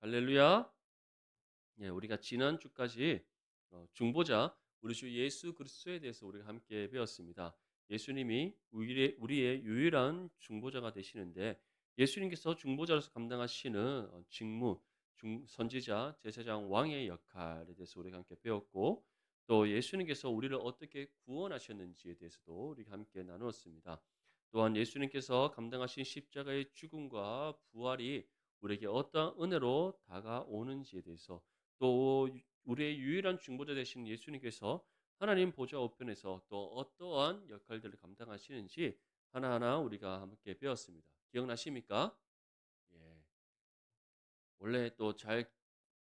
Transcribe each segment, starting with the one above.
할렐루야. 예, 우리가 지난 주까지 중보자 우리 주 예수 그리스도에 대해서 우리가 함께 배웠습니다. 예수님이 우리의 유일한 중보자가 되시는데 예수님께서 중보자로서 감당하시는 직무, 선지자, 제사장, 왕의 역할에 대해서 우리가 함께 배웠고 또 예수님께서 우리를 어떻게 구원하셨는지에 대해서도 우리가 함께 나누었습니다. 또한 예수님께서 감당하신 십자가의 죽음과 부활이 우리에게 어떠한 은혜로 다가오는지에 대해서 또 우리의 유일한 중보자 되신 예수님께서 하나님 보좌 우편에서 또 어떠한 역할들을 감당하시는지 하나하나 우리가 함께 배웠습니다. 기억나십니까? 예. 원래 또 잘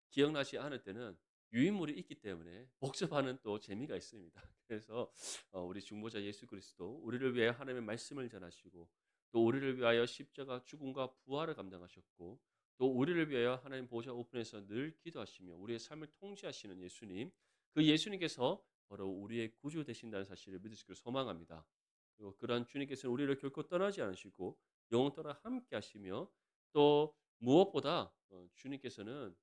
기억나지 않을 때는 유인물이 있기 때문에 복습하는 또 재미가 있습니다. 그래서 우리 중보자 예수 그리스도 우리를 위해 하나님의 말씀을 전하시고 또 우리를 위하여 십자가 죽음과 부활을 감당하셨고 또 우리를 위하여 하나님 보좌 우편에서 늘 기도하시며 우리의 삶을 통치하시는 예수님, 그 예수님께서 바로 우리의 구주 되신다는 사실을 믿으시기를 소망합니다. 그리고 그러한 주님께서는 우리를 결코 떠나지 않으시고 영원토록 함께 하시며 또 무엇보다 주님께서는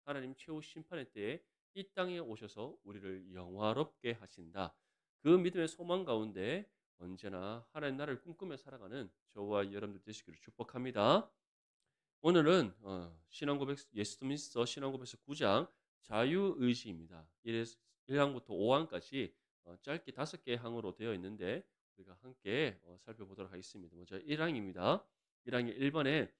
하나님 최후 심판의 때에 이 땅에 오셔서 우리를 영화롭게 하신다. 그 믿음의 소망 가운데 언제나 하나님 나라를 꿈꾸며 살아가는 저와 여러분들 되시기를 축복합니다. 오늘은 예수님서 신앙고백서 9장 자유의지입니다. 1항부터 5항까지 짧게 5개의 항으로 되어 있는데 우리가 함께 살펴보도록 하겠습니다. 먼저 1항입니다. 1항의 1번에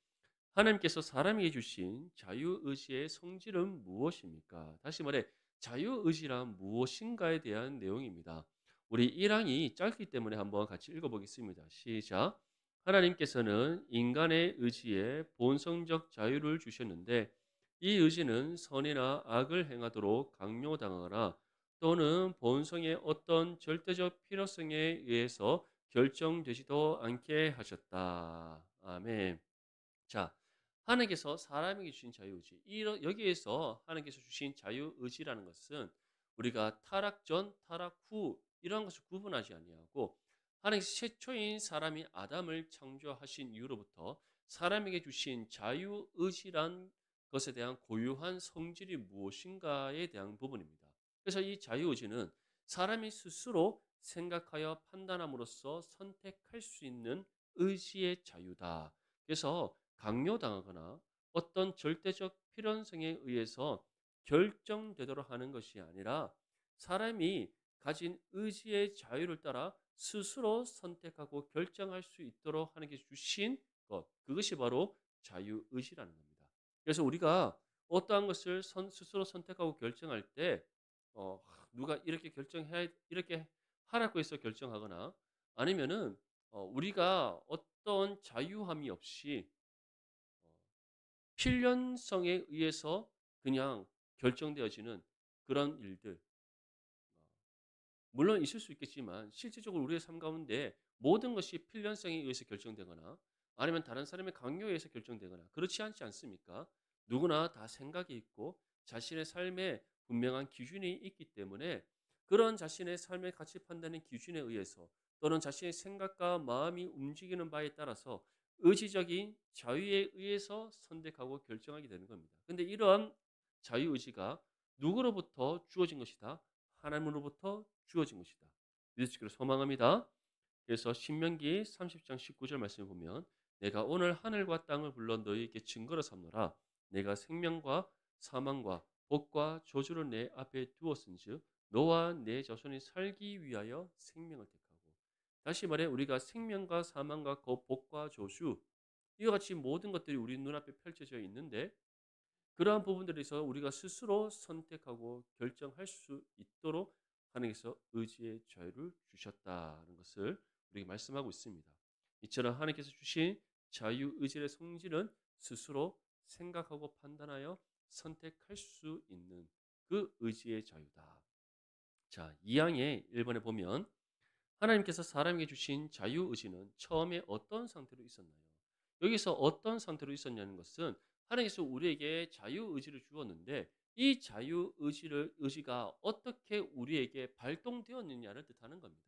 하나님께서 사람에게 주신 자유의지의 성질은 무엇입니까? 다시 말해 자유의지란 무엇인가에 대한 내용입니다. 우리 1항이 짧기 때문에 한번 같이 읽어보겠습니다. 시작. 하나님께서는 인간의 의지에 본성적 자유를 주셨는데 이 의지는 선이나 악을 행하도록 강요당하거나 또는 본성의 어떤 절대적 필요성에 의해서 결정되지도 않게 하셨다. 아멘. 자, 하나님께서 사람에게 주신 자유의지. 여기에서 하나님께서 주신 자유의지라는 것은 우리가 타락 전, 타락 후 이러한 것을 구분하지 아니하고 하나님께서 최초인 사람이 아담을 창조하신 이후로부터 사람에게 주신 자유의지란 것에 대한 고유한 성질이 무엇인가에 대한 부분입니다. 그래서 이 자유의지는 사람이 스스로 생각하여 판단함으로써 선택할 수 있는 의지의 자유다. 그래서 강요당하거나 어떤 절대적 필연성에 의해서 결정되도록 하는 것이 아니라 사람이 가진 의지의 자유를 따라 스스로 선택하고 결정할 수 있도록 하는 게 주신 것, 그것이 바로 자유의지라는 겁니다. 그래서 우리가 어떠한 것을 스스로 선택하고 결정할 때 누가 이렇게 결정해야 이렇게 하라고 해서 결정하거나 아니면은 우리가 어떤 자유함이 없이 어, 필연성에 의해서 그냥 결정되어지는 그런 일들. 어, 물론 있을 수 있겠지만 실질적으로 우리의 삶 가운데 모든 것이 필연성에 의해서 결정되거나 아니면 다른 사람의 강요에 의해서 결정되거나 그렇지 않지 않습니까? 누구나 다 생각이 있고 자신의 삶에 분명한 기준이 있기 때문에 그런 자신의 삶의 가치 판단의 기준에 의해서 또는 자신의 생각과 마음이 움직이는 바에 따라서 의지적인 자유에 의해서 선택하고 결정하게 되는 겁니다. 근데 이러한 자유의지가 누구로부터 주어진 것이다? 하나님으로부터 주어진 것이다. 믿으시기를 소망합니다. 그래서 신명기 30장 19절 말씀을 보면 내가 오늘 하늘과 땅을 불러 너희에게 증거로 삼노라. 내가 생명과 사망과 복과 저주를 내 앞에 두었은즉 너와 내 자손이 살기 위하여 생명을 택하고 다시 말해 우리가 생명과 사망과 복과 저주 이와 같이 모든 것들이 우리 눈앞에 펼쳐져 있는데 그러한 부분들에서 우리가 스스로 선택하고 결정할 수 있도록 하나님께서 의지의 자유를 주셨다는 것을 우리에게 말씀하고 있습니다. 이처럼 하나님께서 주신 자유의지의 성질은 스스로 생각하고 판단하여 선택할 수 있는 그 의지의 자유다. 자, 2항의 1번에 보면 하나님께서 사람에게 주신 자유의지는 처음에 어떤 상태로 있었나요? 여기서 어떤 상태로 있었냐는 것은 하나님께서 우리에게 자유의지를 주었는데 이 의지가 어떻게 우리에게 발동되었느냐를 뜻하는 겁니다.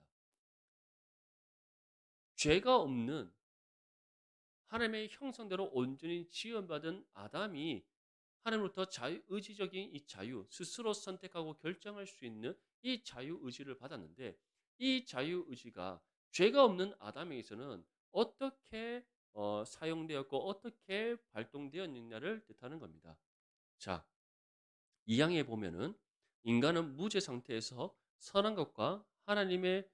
죄가 없는 하나님의 형상대로 온전히 지음받은 아담이 하나님으로부터 의지적인 이 자유, 스스로 선택하고 결정할 수 있는 이 자유의지를 받았는데 이 자유의지가 죄가 없는 아담에게서는 어떻게 사용되었고 어떻게 발동되었느냐를 뜻하는 겁니다. 자, 이 양에 보면은 인간은 무죄 상태에서 선한 것과 하나님을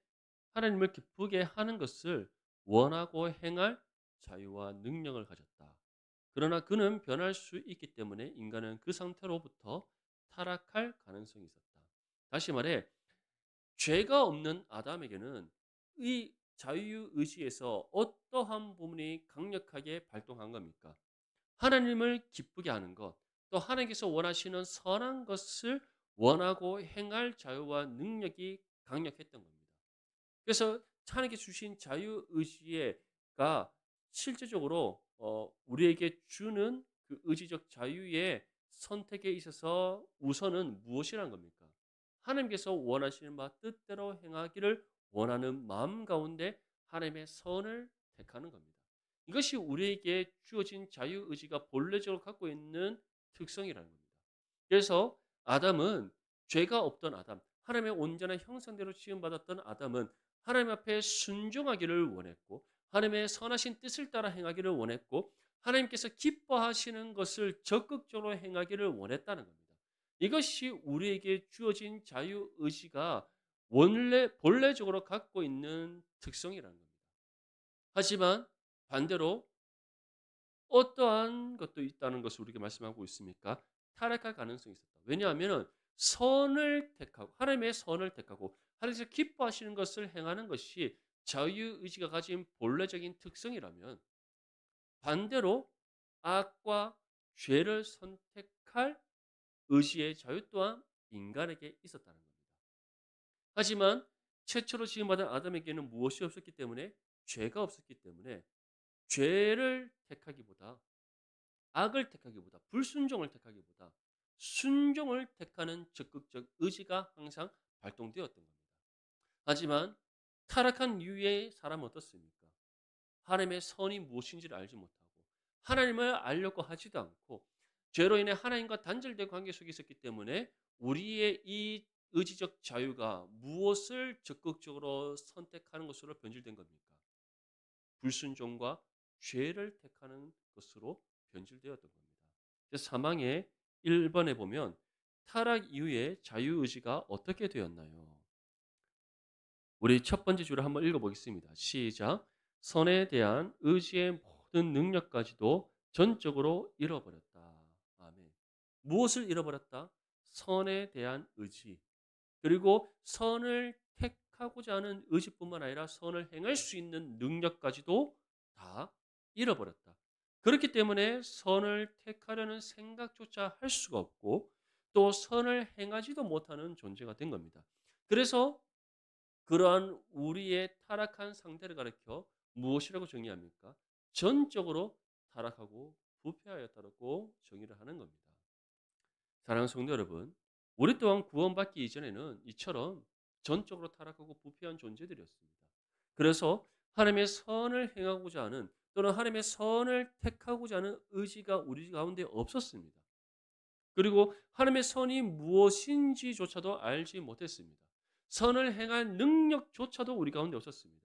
기쁘게 하는 것을 원하고 행할 자유와 능력을 가졌다. 그러나 그는 변할 수 있기 때문에 인간은 그 상태로부터 타락할 가능성이 있었다. 다시 말해 죄가 없는 아담에게는 이 자유의지에서 어떠한 부분이 강력하게 발동한 겁니까? 하나님을 기쁘게 하는 것, 또 하나님께서 원하시는 선한 것을 원하고 행할 자유와 능력이 강력했던 겁니다. 그래서 하나님께 주신 자유의지가 실제적으로 우리에게 주는 그 의지적 자유의 선택에 있어서 우선은 무엇이란 겁니까? 하나님께서 원하시는 바 뜻대로 행하기를 원하는 마음 가운데 하나님의 선을 택하는 겁니다. 이것이 우리에게 주어진 자유의지가 본래적으로 갖고 있는 특성이라는 겁니다. 그래서 아담은 죄가 없던 아담, 하나님의 온전한 형상대로 지음받았던 아담은 하나님 앞에 순종하기를 원했고 하나님의 선하신 뜻을 따라 행하기를 원했고 하나님께서 기뻐하시는 것을 적극적으로 행하기를 원했다는 겁니다. 이것이 우리에게 주어진 자유의지가 원래 본래적으로 갖고 있는 특성이라는 겁니다. 하지만 반대로 어떠한 것도 있다는 것을 우리에게 말씀하고 있습니까? 타락할 가능성이 있었다. 왜냐하면 선을 택하고 하나님의 선을 택하고 하나님께서 기뻐하시는 것을 행하는 것이 자유의지가 가진 본래적인 특성이라면 반대로 악과 죄를 선택할 의지의 자유 또한 인간에게 있었다는 겁니다. 하지만 최초로 지음받은 아담에게는 무엇이 없었기 때문에 죄가 없었기 때문에 죄를 택하기보다 악을 택하기보다 불순종을 택하기보다 순종을 택하는 적극적 의지가 항상 발동되었던 겁니다. 하지만 타락한 이후의 사람은 어떻습니까? 하나님의 선이 무엇인지를 알지 못하고 하나님을 알려고 하지도 않고 죄로 인해 하나님과 단절된 관계 속에 있었기 때문에 우리의 이 의지적 자유가 무엇을 적극적으로 선택하는 것으로 변질된 겁니까? 불순종과 죄를 택하는 것으로 변질되었던 겁니다. 사망의 1번에 보면 타락 이후에 자유의지가 어떻게 되었나요? 우리 첫 번째 줄을 한번 읽어보겠습니다. 시작. 선에 대한 의지의 모든 능력까지도 전적으로 잃어버렸다. 아멘. 무엇을 잃어버렸다? 선에 대한 의지. 그리고 선을 택하고자 하는 의지뿐만 아니라 선을 행할 수 있는 능력까지도 다 잃어버렸다. 그렇기 때문에 선을 택하려는 생각조차 할 수가 없고 또 선을 행하지도 못하는 존재가 된 겁니다. 그래서 그러한 우리의 타락한 상태를 가리켜 무엇이라고 정의합니까? 전적으로 타락하고 부패하였다고 정의를 하는 겁니다. 사랑하는 성도 여러분, 우리 또한 구원받기 이전에는 이처럼 전적으로 타락하고 부패한 존재들이었습니다. 그래서 하나님의 선을 행하고자 하는 또는 하나님의 선을 택하고자 하는 의지가 우리 가운데 없었습니다. 그리고 하나님의 선이 무엇인지조차도 알지 못했습니다. 선을 행할 능력조차도 우리 가운데 없었습니다.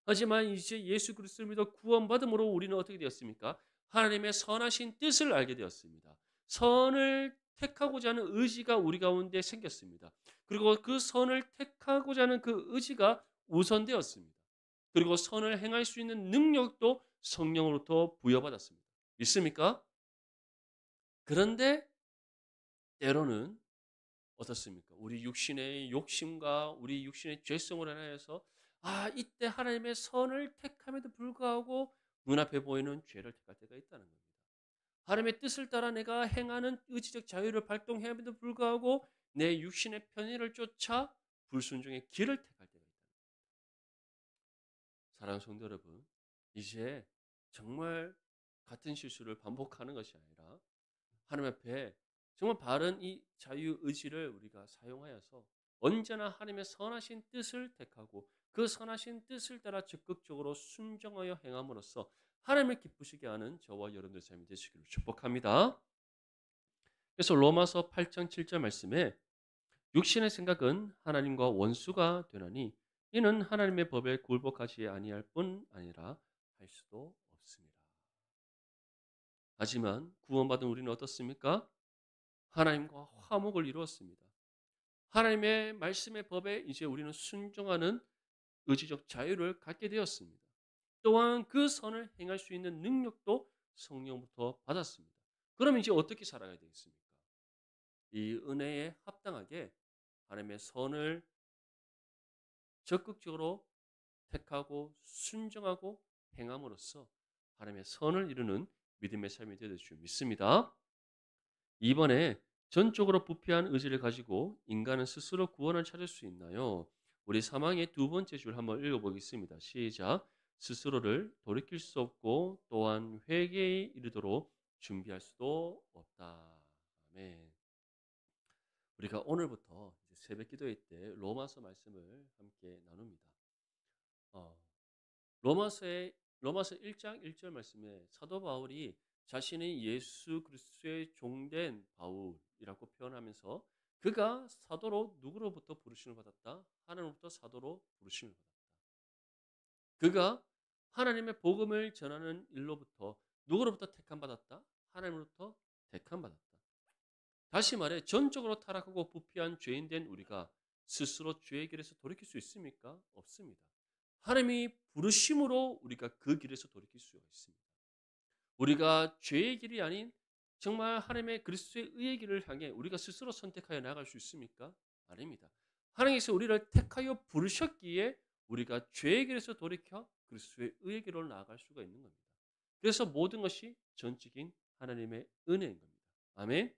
하지만 이제 예수 그리스도를 믿어 구원받음으로 우리는 어떻게 되었습니까? 하나님의 선하신 뜻을 알게 되었습니다. 선을 택하고자 하는 의지가 우리 가운데 생겼습니다. 그리고 그 선을 택하고자 하는 그 의지가 우선되었습니다. 그리고 선을 행할 수 있는 능력도 성령으로부터 부여받았습니다. 믿습니까? 그런데 때로는 어떻습니까? 우리 육신의 욕심과 우리 육신의 죄성으로 인하여서 이때 하나님의 선을 택함에도 불구하고 눈앞에 보이는 죄를 택할 때가 있다는 겁니다. 하나님의 뜻을 따라 내가 행하는 의지적 자유를 발동함에도 불구하고 내 육신의 편의를 쫓아 불순종의 길을 택할 때가 있다. 사랑하는 성도 여러분, 이제 정말 같은 실수를 반복하는 것이 아니라 하나님 앞에 정말 바른 이 자유 의지를 우리가 사용하여서 언제나 하나님의 선하신 뜻을 택하고 그 선하신 뜻을 따라 적극적으로 순종하여 행함으로써 하나님을 기쁘시게 하는 저와 여러분들 삶이 되시기를 축복합니다. 그래서 로마서 8장 7절 말씀에 육신의 생각은 하나님과 원수가 되나니 이는 하나님의 법에 굴복하지 아니할 뿐 아니라 할 수도 없습니다. 하지만 구원받은 우리는 어떻습니까? 하나님과 화목을 이루었습니다. 하나님의 말씀의 법에 이제 우리는 순종하는 의지적 자유를 갖게 되었습니다. 또한 그 선을 행할 수 있는 능력도 성령부터 받았습니다. 그럼 이제 어떻게 살아가야 되겠습니까? 이 은혜에 합당하게 하나님의 선을 적극적으로 택하고 순종하고 행함으로써 하나님의 선을 이루는 믿음의 삶이 되될 줄 믿습니다. 이번에 전적으로 부패한 의지를 가지고 인간은 스스로 구원을 찾을 수 있나요? 우리 사망의 두 번째 줄 한번 읽어보겠습니다. 시작. 스스로를 돌이킬 수 없고 또한 회개에 이르도록 준비할 수도 없다. 아멘. 우리가 오늘부터 이제 새벽 기도회 때 로마서 말씀을 함께 나눕니다. 어, 로마서 1장 1절 말씀에 사도 바울이 자신이 예수 그리스도의 종된 바울이라고 표현하면서 그가 사도로 누구로부터 부르심을 받았다? 하나님으로부터 사도로 부르심을 받았다. 그가 하나님의 복음을 전하는 일로부터 누구로부터 택함 받았다? 하나님으로부터 택함 받았다. 다시 말해 전적으로 타락하고 부패한 죄인된 우리가 스스로 죄의 길에서 돌이킬 수 있습니까? 없습니다. 하나님이 부르심으로 우리가 그 길에서 돌이킬 수가 있습니다. 우리가 죄의 길이 아닌 정말 하나님의 그리스도의 의의 길을 향해 우리가 스스로 선택하여 나아갈 수 있습니까? 아닙니다. 하나님께서 우리를 택하여 부르셨기에 우리가 죄의 길에서 돌이켜 그리스도의 의의 길로 나아갈 수가 있는 겁니다. 그래서 모든 것이 전적인 하나님의 은혜인 겁니다. 아멘.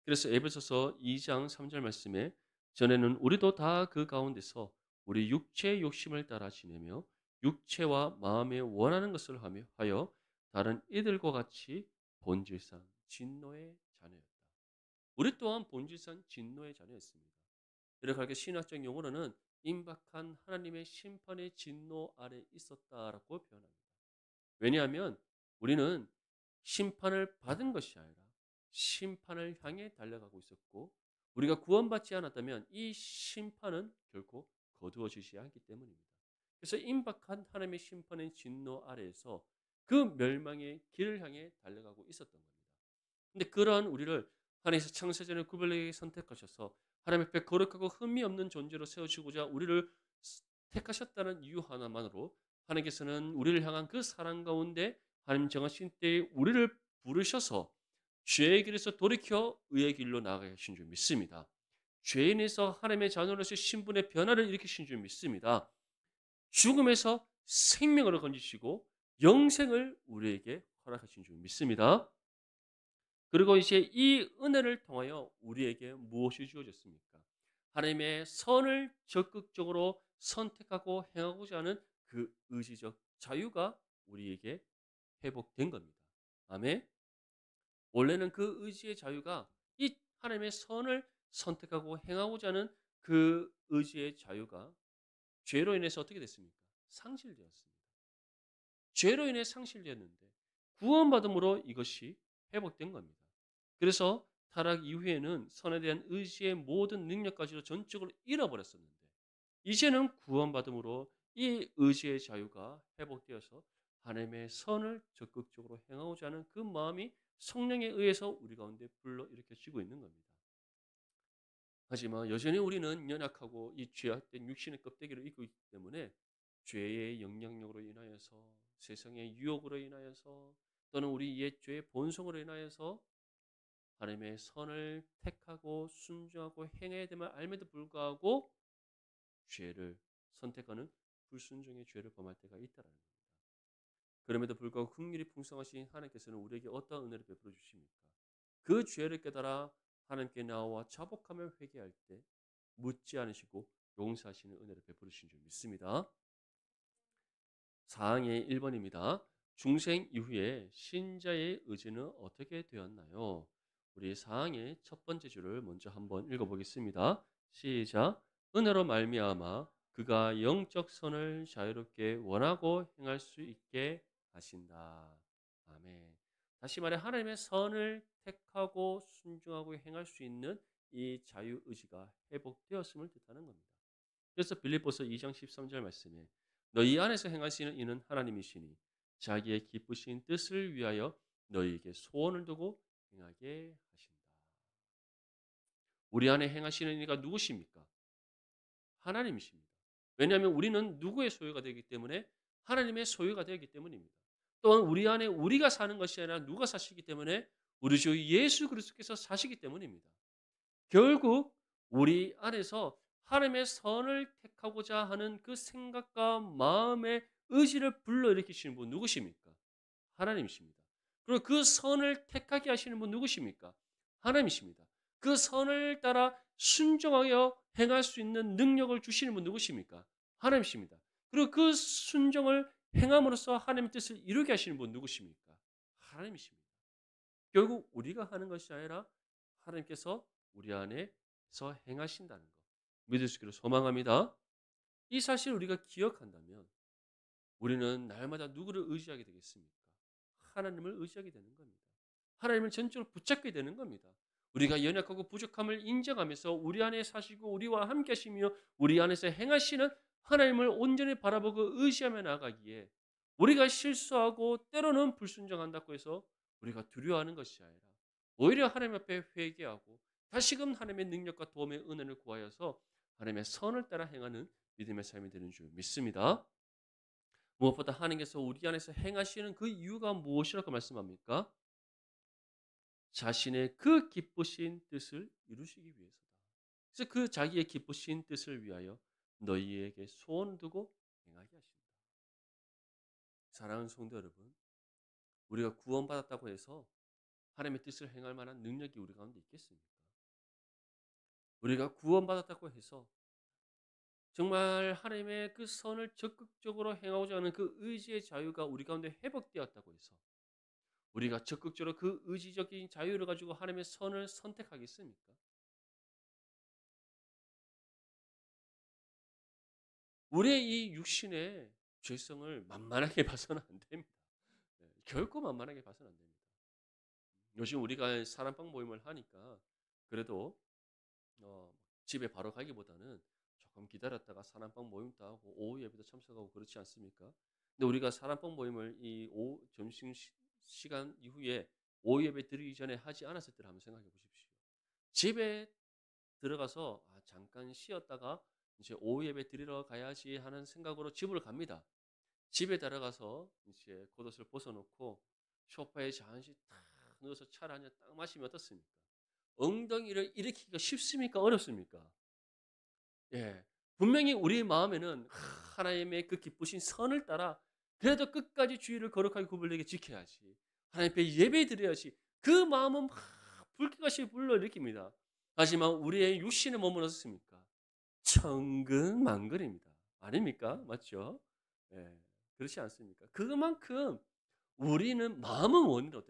그래서 에베소서 2장 3절 말씀에 전에는 우리도 다 그 가운데서 우리 육체의 욕심을 따라 지내며 육체와 마음에 원하는 것을 하여 다른 이들과 같이 본질상 진노의 자녀였다. 우리 또한 본질상 진노의 자녀였습니다. 이렇게 신학적 용어로는 임박한 하나님의 심판의 진노 아래 있었다라고 표현합니다. 왜냐하면 우리는 심판을 받은 것이 아니라 심판을 향해 달려가고 있었고 우리가 구원받지 않았다면 이 심판은 결코 거두어지지 않기 때문입니다. 그래서 임박한 하나님의 심판의 진노 아래에서 그 멸망의 길을 향해 달려가고 있었던 겁니다. 근데 그러한 우리를 하나님께서 창세전에 구별되게 선택하셔서 하나님 앞에 거룩하고 흠이 없는 존재로 세우시고자 우리를 택하셨다는 이유 하나만으로 하나님께서는 우리를 향한 그 사랑 가운데 하나님 정하신 때에 우리를 부르셔서 죄의 길에서 돌이켜 의의 길로 나아가게 하신 줄 믿습니다. 죄인에서 하나님의 자녀로서 신분의 변화를 일으키신 줄 믿습니다. 죽음에서 생명으로 건지시고 영생을 우리에게 허락하신 줄 믿습니다. 그리고 이제 이 은혜를 통하여 우리에게 무엇이 주어졌습니까? 하나님의 선을 적극적으로 선택하고 행하고자 하는 그 의지적 자유가 우리에게 회복된 겁니다. 아멘. 원래는 그 의지의 자유가 이 하나님의 선을 선택하고 행하고자 하는 그 의지의 자유가 죄로 인해서 어떻게 됐습니까? 상실되었습니다. 죄로 인해 상실되었는데 구원받음으로 이것이 회복된 겁니다. 그래서 타락 이후에는 선에 대한 의지의 모든 능력까지도 전적으로 잃어버렸었는데 이제는 구원받음으로 이 의지의 자유가 회복되어서 하나님의 선을 적극적으로 행하고자 하는 그 마음이 성령에 의해서 우리 가운데 불러일으켜지고 있는 겁니다. 하지만 여전히 우리는 연약하고 이 죄악된 육신의 껍데기를 입고 있기 때문에 죄의 영향력으로 인하여서 세상의 유혹으로 인하여서 또는 우리 옛 죄의 본성으로 인하여서 하나님의 선을 택하고 순종하고 행해야 됨을 알면도 불구하고 죄를 선택하는 불순종의 죄를 범할 때가 있다는 겁니다. 그럼에도 불구하고 긍휼이 풍성하신 하나님께서는 우리에게 어떠한 은혜를 베풀어 주십니까? 그 죄를 깨달아 하나님께 나와 자복하며 회개할 때 묻지 않으시고 용서하시는 은혜를 베풀으신 줄 믿습니다. 사항의 1번입니다. 중생 이후에 신자의 의지는 어떻게 되었나요? 우리 사항의 첫 번째 줄을 먼저 한번 읽어보겠습니다. 시작. 은혜로 말미암아 그가 영적 선을 자유롭게 원하고 행할 수 있게 하신다. 아멘. 다시 말해 하나님의 선을 택하고 순종하고 행할 수 있는 이 자유의지가 회복되었음을 뜻하는 겁니다. 그래서 빌립보서 2장 13절 말씀에 너희 안에서 행하시는 이는 하나님이시니 자기의 기쁘신 뜻을 위하여 너희에게 소원을 두고 행하게 하신다. 우리 안에 행하시는 이가 누구십니까? 하나님이십니다. 왜냐하면 우리는 누구의 소유가 되기 때문에 하나님의 소유가 되기 때문입니다. 또한 우리 안에 우리가 사는 것이 아니라 누가 사시기 때문에 우리 주 예수 그리스도께서 사시기 때문입니다. 결국 우리 안에서 하나님의 선을 택하고자 하는 그 생각과 마음의 의지를 불러일으키시는 분 누구십니까? 하나님이십니다. 그리고 그 선을 택하게 하시는 분 누구십니까? 하나님이십니다. 그 선을 따라 순종하여 행할 수 있는 능력을 주시는 분 누구십니까? 하나님이십니다. 그리고 그 순종을 행함으로써 하나님의 뜻을 이루게 하시는 분 누구십니까? 하나님이십니다. 결국 우리가 하는 것이 아니라 하나님께서 우리 안에서 행하신다는 것 믿을 수 있기를 소망합니다. 이 사실을 우리가 기억한다면 우리는 날마다 누구를 의지하게 되겠습니까? 하나님을 의지하게 되는 겁니다. 하나님을 전적으로 붙잡게 되는 겁니다. 우리가 연약하고 부족함을 인정하면서 우리 안에 사시고 우리와 함께 하시며 우리 안에서 행하시는 하나님을 온전히 바라보고 의지하며 나가기에 우리가 실수하고 때로는 불순종한다고 해서 우리가 두려워하는 것이 아니라 오히려 하나님 앞에 회개하고 다시금 하나님의 능력과 도움의 은혜를 구하여서 하나님의 선을 따라 행하는 믿음의 삶이 되는 줄 믿습니다. 무엇보다 하나님께서 우리 안에서 행하시는 그 이유가 무엇이라고 말씀합니까? 자신의 그 기쁘신 뜻을 이루시기 위해서다. 그래서 그 자기의 기쁘신 뜻을 위하여 너희에게 소원 두고 행하게 하신다. 사랑하는 성도 여러분, 우리가 구원받았다고 해서 하나님의 뜻을 행할 만한 능력이 우리 가운데 있겠습니까? 우리가 구원받았다고 해서 정말 하나님의 그 선을 적극적으로 행하고자 하는 그 의지의 자유가 우리 가운데 회복되었다고 해서 우리가 적극적으로 그 의지적인 자유를 가지고 하나님의 선을 선택하겠습니까? 우리의 이 육신의 죄성을 만만하게 봐서는 안 됩니다. 네, 결코 만만하게 봐서는 안 됩니다. 요즘 우리가 사랑방 모임을 하니까 그래도 집에 바로 가기보다는 조금 기다렸다가 사랑방 모임도 하고 오후 예배도 참석하고 그렇지 않습니까? 근데 우리가 사랑방 모임을 이 오후 점심 시간 이후에 오후 예배 드리기 전에 하지 않았을 때를 한번 생각해 보십시오. 집에 들어가서 잠깐 쉬었다가 이제 오후 예배 드리러 가야지 하는 생각으로 집을 갑니다. 집에 들어가서 이제 겉옷을 벗어놓고 소파에 잠시 탁 누워서 차를 한 잔 딱 마시면 어떻습니까? 엉덩이를 일으키기가 쉽습니까? 어렵습니까? 예. 분명히 우리 마음에는 하나님의 그 기쁘신 선을 따라 그래도 끝까지 주의를 거룩하게 구별되게 지켜야지. 하나님 앞에 예배 드려야지. 그 마음은 막 불길같이 불러일으킵니다. 하지만 우리의 육신의 몸은 어떻습니까? 천근만근입니다. 아닙니까? 맞죠? 예. 그렇지 않습니까? 그만큼 우리는 마음은 원대로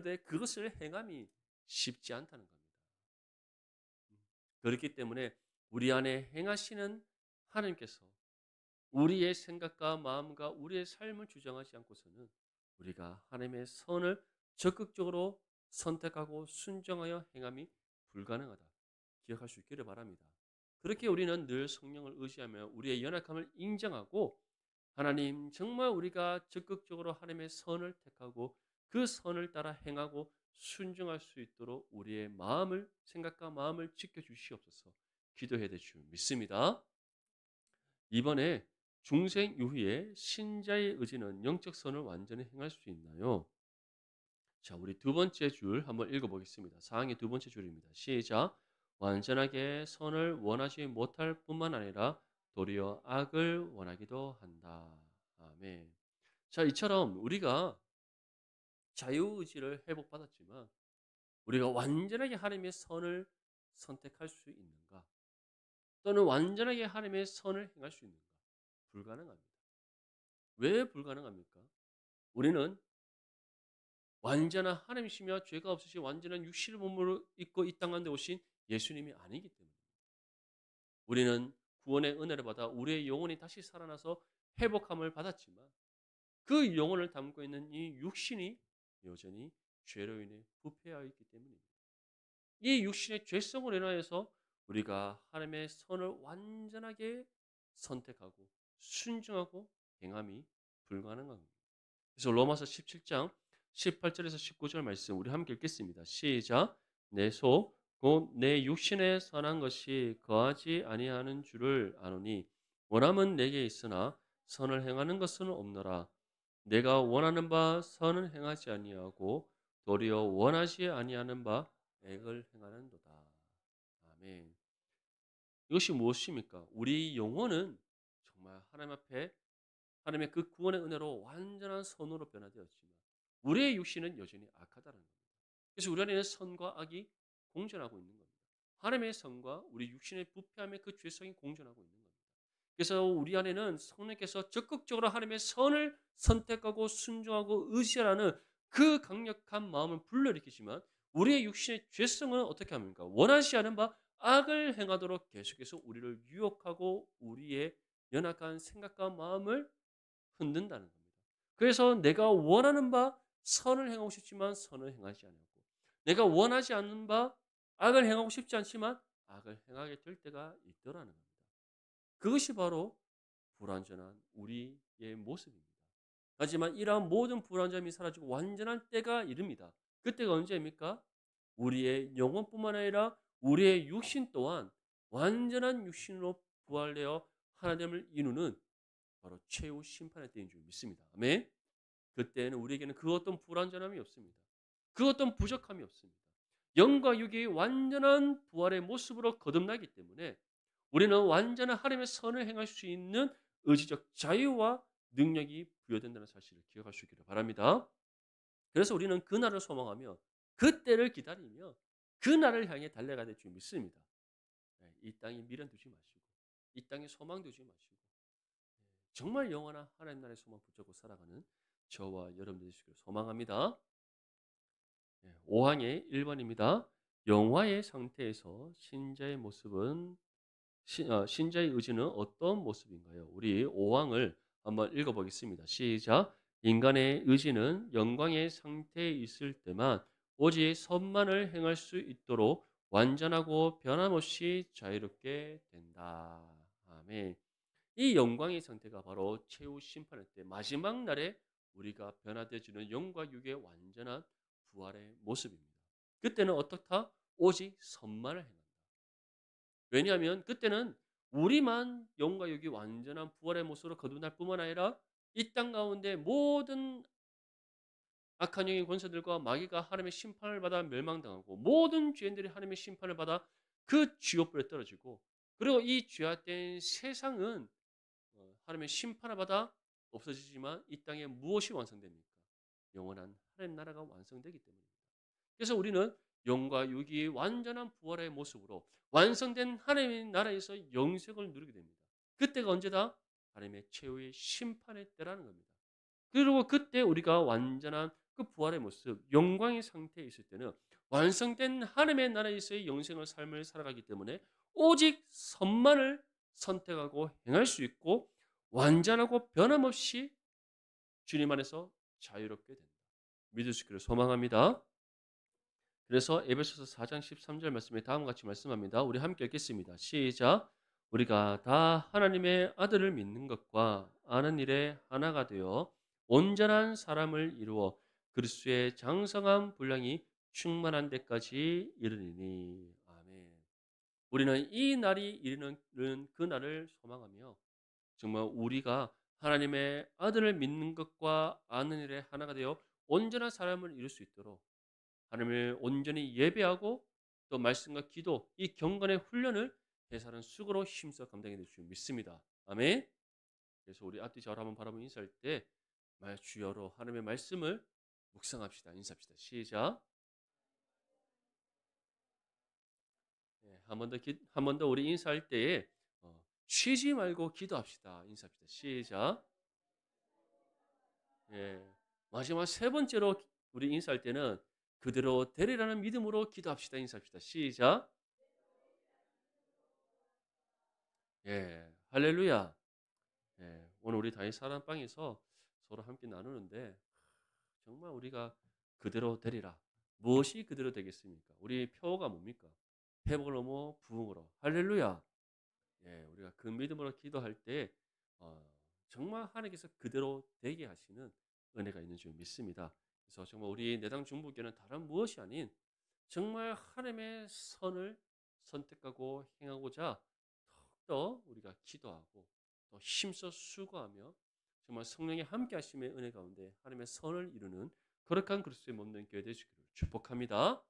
돼 그것을 행함이 쉽지 않다는 겁니다. 그렇기 때문에 우리 안에 행하시는 하나님께서 우리의 생각과 마음과 우리의 삶을 주장하지 않고서는 우리가 하나님의 선을 적극적으로 선택하고 순종하여 행함이 불가능하다. 기억할 수 있기를 바랍니다. 그렇게 우리는 늘 성령을 의지하며 우리의 연약함을 인정하고 하나님 정말 우리가 적극적으로 하나님의 선을 택하고 그 선을 따라 행하고 순종할 수 있도록 우리의 마음을 생각과 마음을 지켜주시옵소서 기도해야 될 줄 믿습니다. 이번에 중생 이후에 신자의 의지는 영적 선을 완전히 행할 수 있나요? 자, 우리 두 번째 줄 한번 읽어보겠습니다. 4항의 두 번째 줄입니다. 시작. 완전하게 선을 원하지 못할 뿐만 아니라 도리어 악을 원하기도 한다. 아멘. 자, 이처럼 우리가 자유의지를 회복받았지만 우리가 완전하게 하나님의 선을 선택할 수 있는가? 또는 완전하게 하나님의 선을 행할 수 있는가? 불가능합니다. 왜 불가능합니까? 우리는 완전한 하나님이시며 죄가 없으신 완전한 육신의 몸으로 입고 이 땅 가운데 오신 예수님이 아니기 때문입니다. 우리는 구원의 은혜를 받아 우리의 영혼이 다시 살아나서 회복함을 받았지만 그 영혼을 담고 있는 이 육신이 여전히 죄로 인해 부패하여 있기 때문입니다. 이 육신의 죄성으로 인하여서 우리가 하나님의 선을 완전하게 선택하고 순종하고 행함이 불가능한 겁니다. 그래서 로마서 17장 18절에서 19절 말씀 우리 함께 읽겠습니다. 시작. 내 속 곧 내 육신에 선한 것이 거하지 아니하는 줄을 아노니 원함은 내게 있으나 선을 행하는 것은 없노라. 내가 원하는 바 선은 행하지 아니하고 도리어 원하지 아니하는 바 액을 행하는도다. 아멘. 이것이 무엇입니까? 우리 영혼은 정말 하나님 앞에 하나님의 그 구원의 은혜로 완전한 선으로 변화되었지만 우리의 육신은 여전히 악하다는 겁니다. 그래서 우리 안에는 선과 악이 공존하고 있는 겁니다. 하나님의 선과 우리 육신의 부패함의 그 죄성이 공존하고 있는 겁니다. 그래서 우리 안에는 성령께서 적극적으로 하나님의 선을 선택하고 순종하고 의지하라는 그 강력한 마음을 불러일으키지만 우리의 육신의 죄성은 어떻게 합니까? 원하지 않은 바 악을 행하도록 계속해서 우리를 유혹하고 우리의 연약한 생각과 마음을 흔든다는 겁니다. 그래서 내가 원하는 바 선을 행하고 싶지만 선을 행하지 않고 내가 원하지 않는 바 악을 행하고 싶지 않지만 악을 행하게 될 때가 있더라는 겁니다. 그것이 바로 불완전한 우리의 모습입니다. 하지만 이러한 모든 불완전함이 사라지고 완전한 때가 이릅니다. 그때가 언제입니까? 우리의 영혼뿐만 아니라 우리의 육신 또한 완전한 육신으로 부활되어 하나님을 이루는 바로 최후 심판의 때인 줄 믿습니다. 아멘. 그때는 우리에게는 그 어떤 불완전함이 없습니다. 그 어떤 부족함이 없습니다. 영과 육이 완전한 부활의 모습으로 거듭나기 때문에 우리는 완전한 하나님의 선을 행할 수 있는 의지적 자유와 능력이 부여된다는 사실을 기억할 수 있기를 바랍니다. 그래서 우리는 그날을 소망하며 그때를 기다리며 그날을 향해 달려가야 될 줄 믿습니다. 이 땅에 미련 두지 마시고 이 땅에 소망 두지 마시고 정말 영원한 하나님 나라의 소망 붙잡고 살아가는 저와 여러분들 되시기를 소망합니다. 5항의 1번입니다. 영화의 상태에서 신자의 모습은 신자의 의지는 어떤 모습인가요? 우리 5항을 한번 읽어보겠습니다. 시작. 인간의 의지는 영광의 상태에 있을 때만 오직 선만을 행할 수 있도록 완전하고 변함없이 자유롭게 된다. 아멘. 이 영광의 상태가 바로 최후 심판의 때 마지막 날에 우리가 변화되어지는 영과 육의 완전한 부활의 모습입니다. 그때는 어떻다? 오직 선만을 행한다. 왜냐하면 그때는 우리만 영과 육이 완전한 부활의 모습으로 거듭날 뿐만 아니라 이 땅 가운데 모든 악한 영의 권세들과 마귀가 하나님의 심판을 받아 멸망당하고 모든 죄인들이 하나님의 심판을 받아 그 지옥불에 떨어지고 그리고 이 죄악된 세상은 하나님의 심판을 받아 없어지지만 이 땅에 무엇이 완성됩니까? 영원한 하나님 나라가 완성되기 때문입니다. 그래서 우리는 영과 육이 완전한 부활의 모습으로 완성된 하나님의 나라에서 영생을 누리게 됩니다. 그때가 언제다? 하나님의 최후의 심판의 때라는 겁니다. 그리고 그때 우리가 완전한 그 부활의 모습, 영광의 상태에 있을 때는 완성된 하나님의 나라에서의 영생을 삶을 살아가기 때문에 오직 선만을 선택하고 행할 수 있고 완전하고 변함없이 주님 안에서 자유롭게 된다. 믿을 수 있기를 소망합니다. 그래서 에베소서 4장 13절 말씀에 다음과 같이 말씀합니다. 우리 함께 읽겠습니다. 시작. 우리가 다 하나님의 아들을 믿는 것과 아는 일에 하나가 되어 온전한 사람을 이루어 그리스도의 장성한 분량이 충만한 데까지 이르리니. 아멘. 우리는 이 날이 이르는 그 날을 소망하며 정말 우리가 하나님의 아들을 믿는 것과 아는 일에 하나가 되어 온전한 사람을 이룰 수 있도록 하나님을 온전히 예배하고 또 말씀과 기도, 이 경건의 훈련을 회사는 수고로 힘써 감당해 낼 줄 믿습니다. 아멘. 그래서 우리 앞뒤 좌우로 한번 바라보며 인사할 때 주여로 하나님의 말씀을 묵상합시다. 인사합시다. 시작. 한 번 더 우리 인사할 때에 쉬지 말고 기도합시다. 인사합시다. 시작. 예. 마지막 세 번째로 우리 인사할 때는 그대로 되리라는 믿음으로 기도합시다. 인사합시다. 시작. 예. 할렐루야. 예. 오늘 우리 다윗 사랑방에서 서로 함께 나누는데 정말 우리가 그대로 되리라. 무엇이 그대로 되겠습니까? 우리 표가 뭡니까? 회복을 넘어 부흥으로. 할렐루야. 예, 우리가 그 믿음으로 기도할 때 어, 정말 하나님께서 그대로 되게 하시는 은혜가 있는 줄 믿습니다. 그래서 정말 우리 내당 중보교는 다른 무엇이 아닌 정말 하나님의 선을 선택하고 행하고자 더욱더 우리가 기도하고 더 힘써 수고하며 정말 성령의 함께 하심의 은혜 가운데 하나님의 선을 이루는 거룩한 그리스도의 몸된 교회 되시기를 축복합니다.